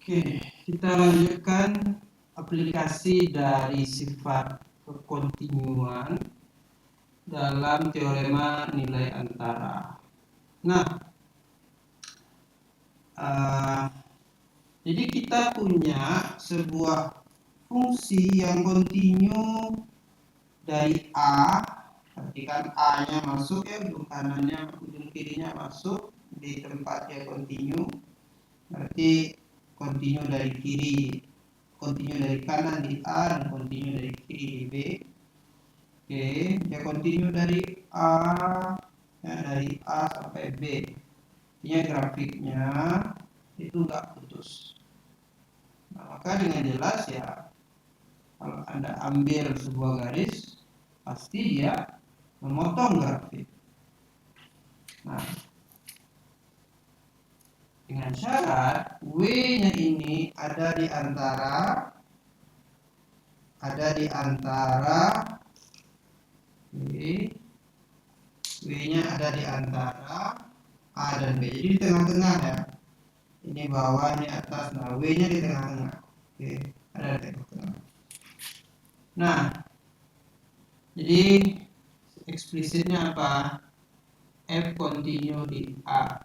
Oke, kita lanjutkan aplikasi dari sifat kekontinuan dalam teorema nilai antara. Nah, jadi kita punya sebuah fungsi yang kontinu dari A. Perhatikan A-nya masuk ya, ujung kanannya, ujung kirinya masuk di tempat dia kontinu. Berarti kontinu dari kiri, kontinu dari kanan di A, dan kontinu dari kiri di B. Oke, dia kontinu dari A, ya, dari A sampai B. Artinya grafiknya itu nggak putus. Nah, maka dengan jelas ya, kalau Anda ambil sebuah garis, pasti dia memotong grafik. Nah, dengan syarat W-nya ini ada di antara W-nya ada di antara A dan B. Jadi di tengah-tengah ya. Ini bawah, ini atas. Nah, W-nya di tengah-tengah. Oke, ada di tengah-tengah. Nah, jadi eksplisitnya apa? F kontinu di A,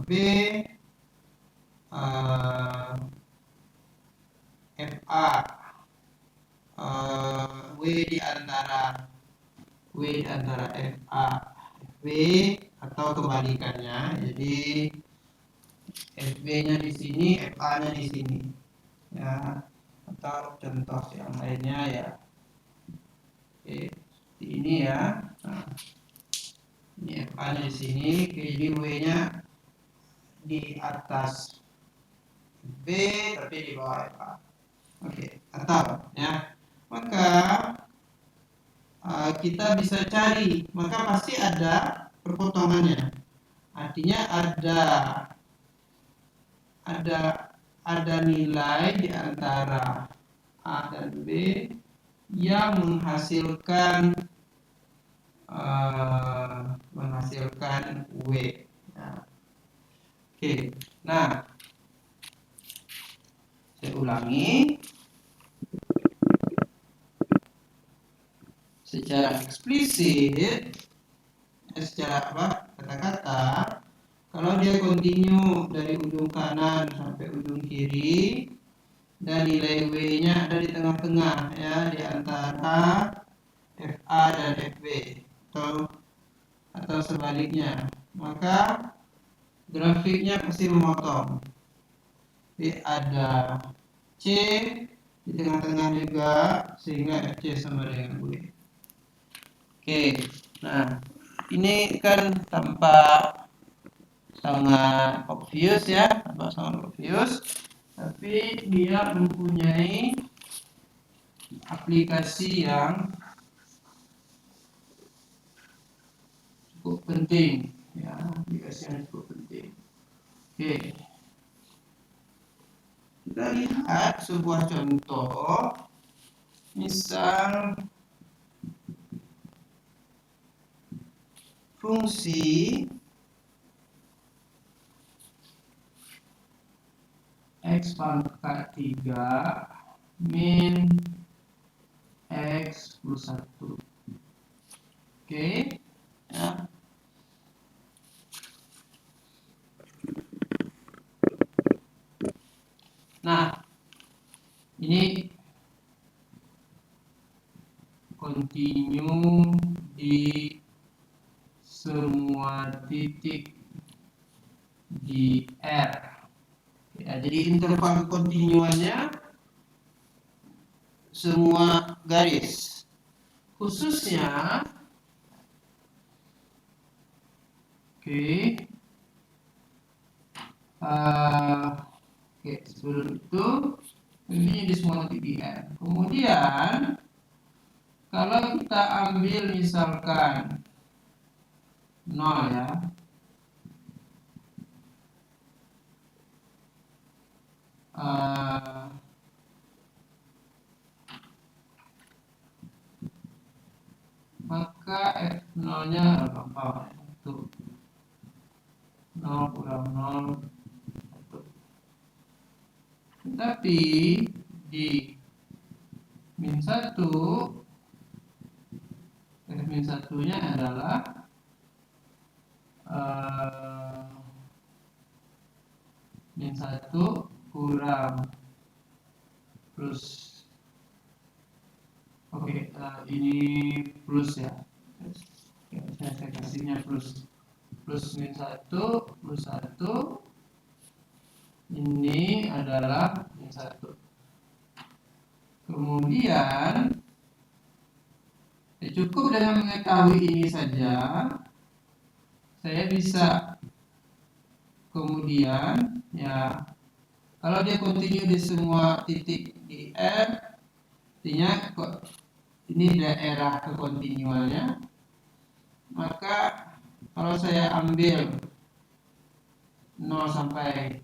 B, FA, W di antara FA, FB, atau kebalikannya. Jadi FB-nya di sini, FA-nya di sini. Ya, atau contoh yang lainnya ya. Oke, seperti ini ya. Nah, ini FA-nya di sini, jadi W-nya di atas B tapi di bawah FA. Oke, atau ya. Maka kita bisa cari, maka pasti ada perpotongannya. Artinya ada nilai di antara A dan B yang menghasilkan W. Nah, oke, nah saya ulangi secara eksplisit, secara kata-kata, kalau dia kontinu dari ujung kanan sampai ujung kiri dan nilai W-nya ada di tengah-tengah ya, di antara FA dan FB atau sebaliknya, maka grafiknya pasti memotong. Jadi ada C di tengah-tengah juga, sehingga FC sama dengan W. Oke, nah ini kan tampak sangat obvious ya, tapi dia mempunyai aplikasi yang cukup penting ya, aplikasi yang cukup penting. Oke, kita lihat sebuah contoh, misal fungsi X pangkat 3 min X plus 1. Oke ya. Nah, ini kontinu di semua titik di R ya, jadi interval kontinuannya semua garis, khususnya sebelum itu ini di semua titik di R. Kemudian kalau kita ambil misalkan 0 ya, maka F0 nya apa? Itu 0 kurang 0 1. tapi di min 1 min 1-nya adalah min 1 kurang plus. Oke, ini plus ya. Saya kasihnya plus min 1 plus 1. Ini adalah min 1. Kemudian cukup dengan mengetahui ini saja, saya bisa kemudian ya, kalau dia kontinu di semua titik di R, artinya ini daerah kekontinuannya. Maka kalau saya ambil 0 sampai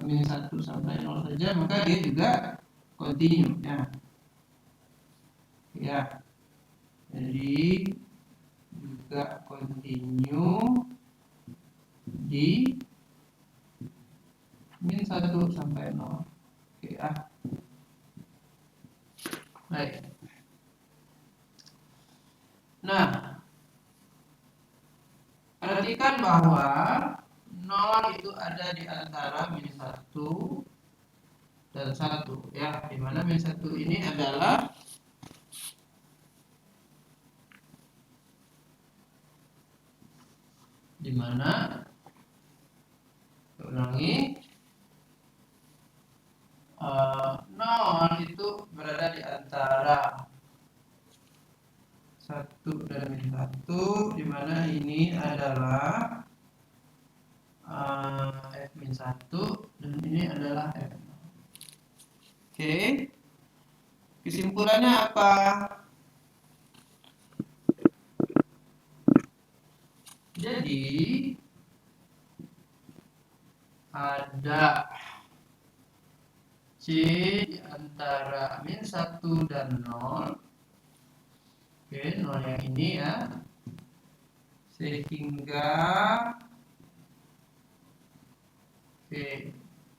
min 1 sampai 0 saja, maka dia juga kontinu ya. Jadi juga kontinu di min 1 sampai 0. Oke baik. Nah, perhatikan bahwa 0 itu ada di antara min 1 dan 1 ya, dimana min 1 ini adalah dimana, ulangi, 0 itu berada di antara 1 dan min 1, dimana ini adalah F min 1 dan ini adalah F. Oke, kesimpulannya apa? Jadi ada C di antara min 1 dan 0. Oke, 0 yang ini ya, sehingga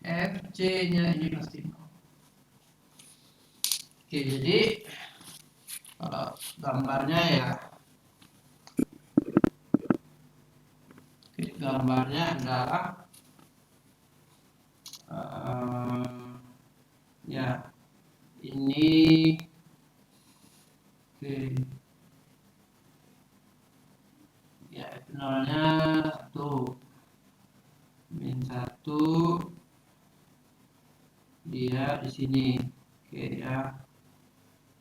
FC-nya ini pasti 0. Oke, jadi kalau gambarnya ya, gambarnya adalah ya ini ya, F0-nya 1, min 1 dia di sini. Oke ya.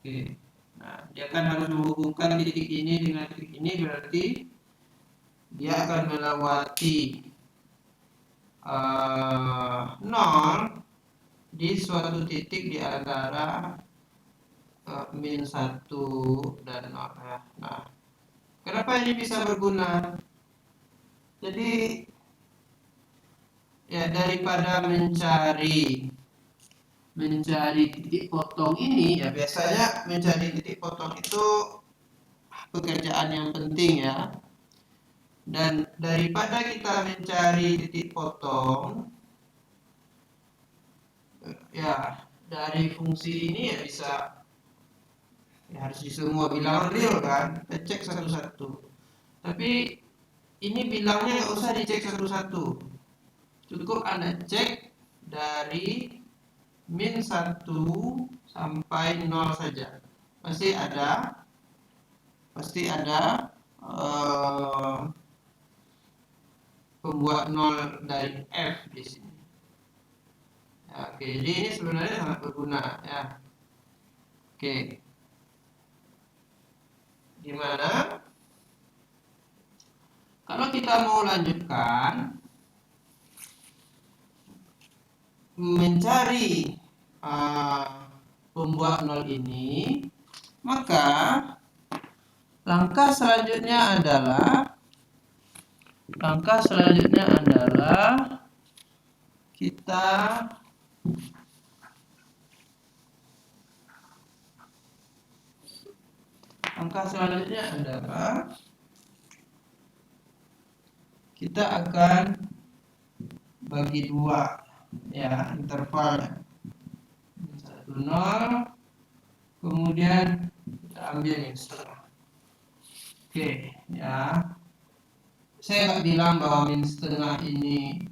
Oke. Nah, dia kan harus menghubungkan titik ini dengan titik ini, berarti dia akan melewati 0 di suatu titik di antara min 1 dan 0 ya. Nah, kenapa ini bisa berguna? Jadi ya, daripada mencari titik potong ini ya, biasanya mencari titik potong itu pekerjaan yang penting ya. Dan daripada kita mencari titik potong ya, dari fungsi ini ya bisa ya, harus di semua bilangan real kan, kita cek satu-satu. Tapi ini bilangnya nggak usah dicek satu-satu, cukup Anda cek dari min 1 sampai 0 saja. Pasti ada pembuat 0 dari F di sini. Ya, oke, jadi ini sebenarnya sangat berguna ya. Oke. Gimana? Kalau kita mau lanjutkan mencari pembuat 0 ini, maka langkah selanjutnya adalah kita akan bagi dua ya intervalnya. 0, kemudian kita ambil min setengah. Oke, ya. Saya nggak bilang bahwa min setengah ini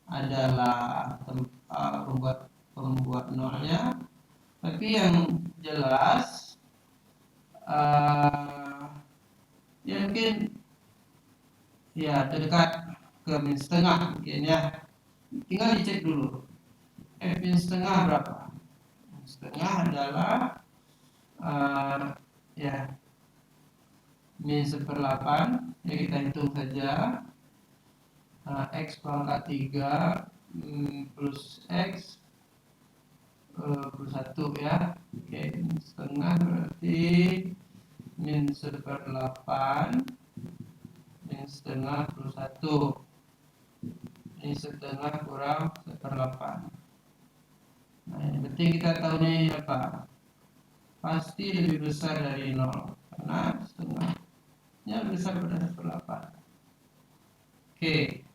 adalah pembuat nolnya, tapi yang jelas ya mungkin ya dekat ke min setengah mungkin ya. Tinggal dicek dulu f min setengah berapa. Min setengah adalah ya min 1/8, ya kita hitung saja. X pangkat 3 plus X plus 1 ya. Oke, min setengah berarti min 1/8 min setengah plus 1, min setengah kurang 1/8. Nah, yang penting kita tahu ini apa, pasti lebih besar dari 0 karena setengahnya lebih besar dari 1/8. Oke,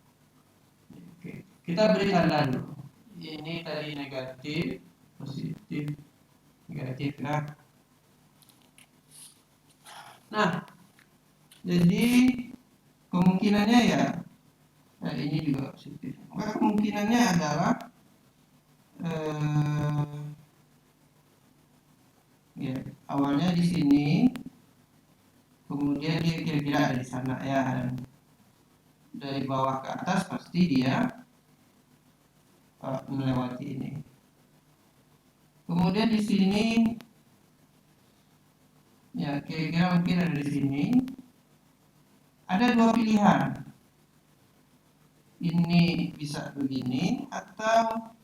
kita beri tanda dulu. Ini tadi negatif, positif, negatif ya. Nah, jadi kemungkinannya ya, ini juga positif. Maka kemungkinannya adalah ya, awalnya di sini, kemudian dia kira-kira ada di sana ya. Dan dari bawah ke atas pasti dia melewati ini. Kemudian di sini ya kira-kira mungkin ada di sini. Ada dua pilihan. Ini bisa begini atau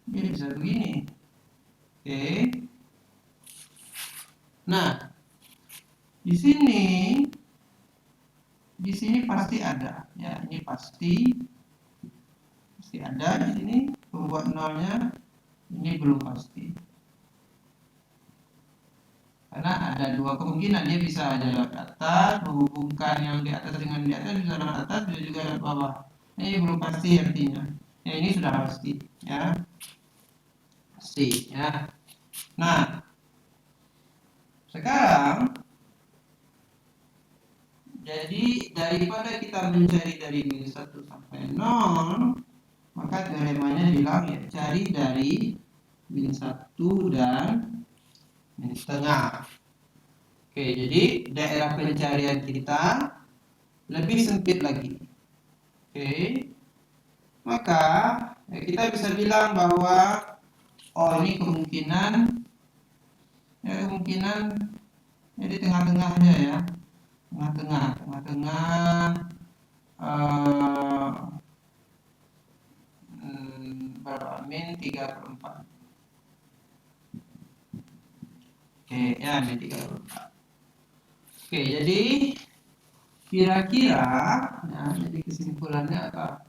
dia bisa begini. Oke. Nah, di sini pasti ada. Ya, ini pasti ada di sini. Pembuat nolnya ini belum pasti. Karena ada dua kemungkinan, dia bisa lewat atas, menghubungkan yang di atas dengan di atas, bisa lewat atas, bisa juga lewat bawah. Ini belum pasti artinya. Ya, ini sudah pasti, ya. Pasti, ya. Nah, sekarang jadi daripada kita mencari dari min 1 sampai 0, maka teoremanya bilang ya cari dari min 1 dan min setengah. Oke, jadi daerah pencarian kita lebih sempit lagi. Oke, maka ya, kita bisa bilang bahwa ini kemungkinan ya di tengah-tengahnya ya, tengah-tengah berapa, min 3/4. Oke, ya min 3/4. Oke, jadi kira-kira, ya, jadi kesimpulannya apa?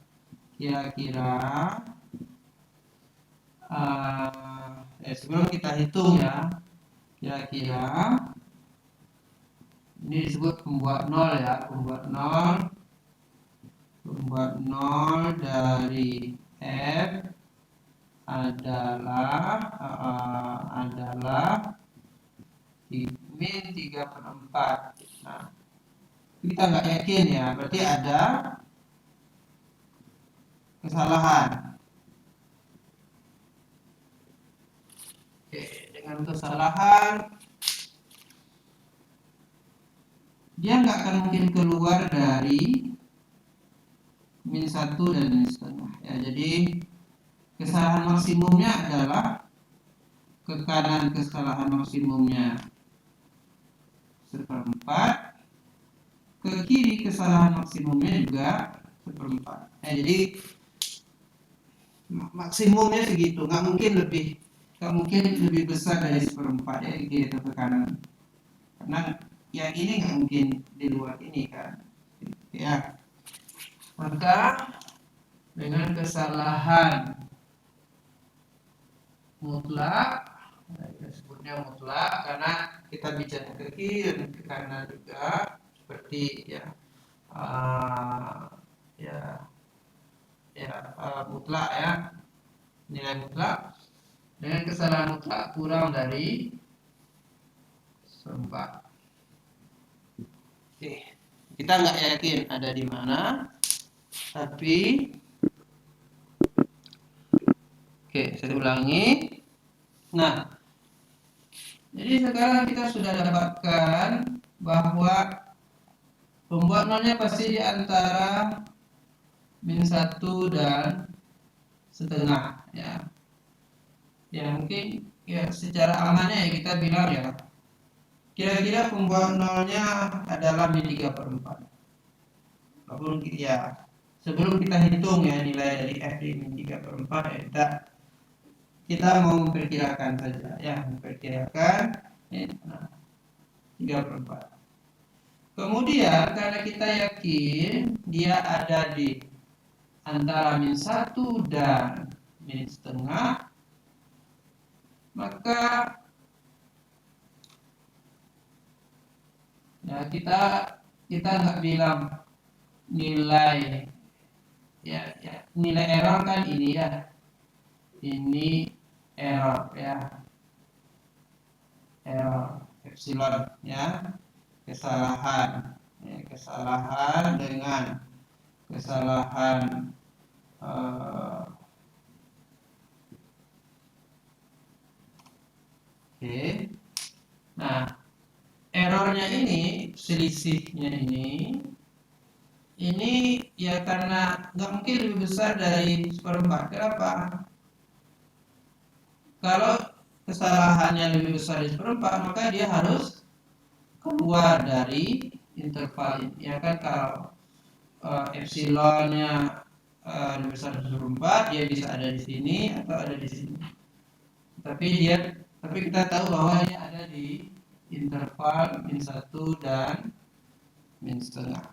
Kira-kira, sebelum kita hitung ya, kira-kira ini disebut pembuat nol ya, pembuat nol dari F adalah min 3/4. Nah, kita nggak yakin ya, berarti ada kesalahan. Oke, dengan kesalahan dia nggak akan mungkin keluar dari min 1 dan min setengah ya. Jadi kesalahan maksimumnya adalah ke kanan, kesalahan maksimumnya 1/4, ke kiri kesalahan maksimumnya juga 1/4. Jadi maksimumnya segitu, nggak mungkin lebih besar dari 1/4 ya, ke kiri atau ke kanan. Karena yang ini nggak mungkin di luar ini kan ya. Maka dengan kesalahan mutlak, kita sebutnya mutlak karena kita bicara ke kiri dan ke kanan juga, seperti ya mutlak ya, nilai mutlak. dengan kesalahan mutlak kurang dari seperempat. Oke, kita nggak yakin ada di mana, tapi oke, saya ulangi. Nah, jadi sekarang kita sudah dapatkan bahwa pembuat nolnya pasti di antara -1 dan setengah, ya. Ya mungkin ya secara amannya ya kita bilang ya kira-kira pembuat nolnya adalah -3/4. Walaupun ya sebelum kita hitung ya nilai dari f di -3/4 ya kita mau memperkirakan saja ya, memperkirakan nah, 3/4. Kemudian karena kita yakin dia ada di antara -1 dan -setengah, maka ya kita nggak bilang nilai ya nilai error kan ini ya, ini error ya, error epsilon ya, kesalahan ya, kesalahan dengan kesalahan oke. Nah, errornya ini, selisihnya ini ya karena nggak mungkin lebih besar dari 1/4. Kenapa? Kalau kesalahannya lebih besar dari 1/4, maka dia harus keluar dari interval ini. Ya kan, kalau epsilonnya lebih besar dari 1/4, dia bisa ada di sini atau ada di sini. Tapi kita tahu bahwa dia ada di interval -1 dan -setengah.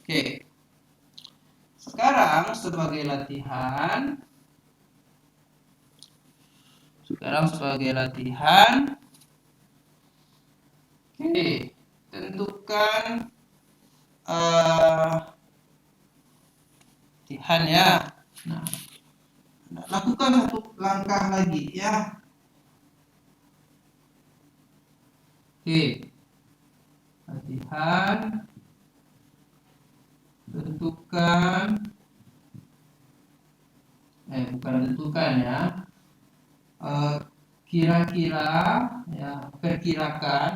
Oke. Sekarang sebagai latihan, oke, tentukan latihan ya. Nah, lakukan satu langkah lagi ya. Oke, latihan, tentukan, bukan tentukan ya, kira-kira ya, perkirakan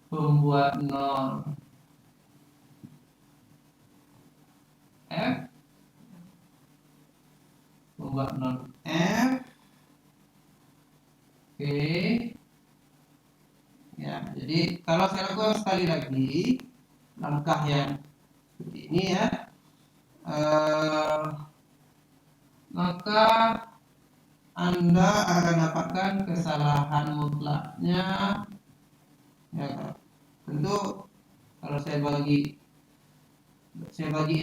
pembuat nol f, pembuat nol f, oke ya. Jadi kalau saya lakukan sekali lagi langkah yang seperti ini ya, maka Anda akan dapatkan kesalahan mutlaknya ya. Tentu kalau saya bagi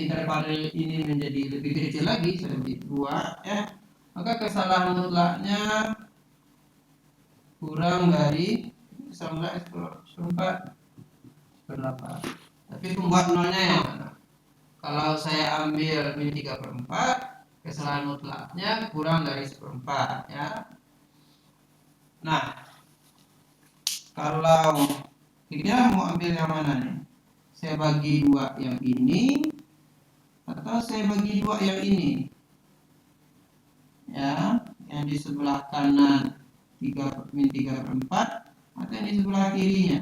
interval ini menjadi lebih kecil lagi, seperti 2 ya, maka kesalahan mutlaknya kurang dari 19/4. Tapi pembuat nolnya yang mana? Kalau saya ambil -3/4, kesalahan mutlaknya kurang dari 1/4 ya. Nah, kalau kita mau ambil yang mana nih? Saya bagi 2 yang ini atau saya bagi 2 yang ini ya, yang di sebelah kanan -3/4 atau yang di sebelah kirinya.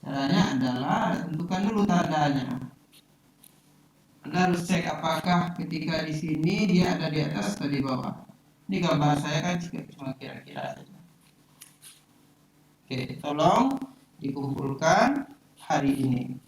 Caranya adalah tentukan dulu tandanya. Anda harus cek apakah ketika di sini dia ada di atas atau di bawah. Ini gambar saya kan cuma kira-kira saja. Oke, tolong dikumpulkan hari ini.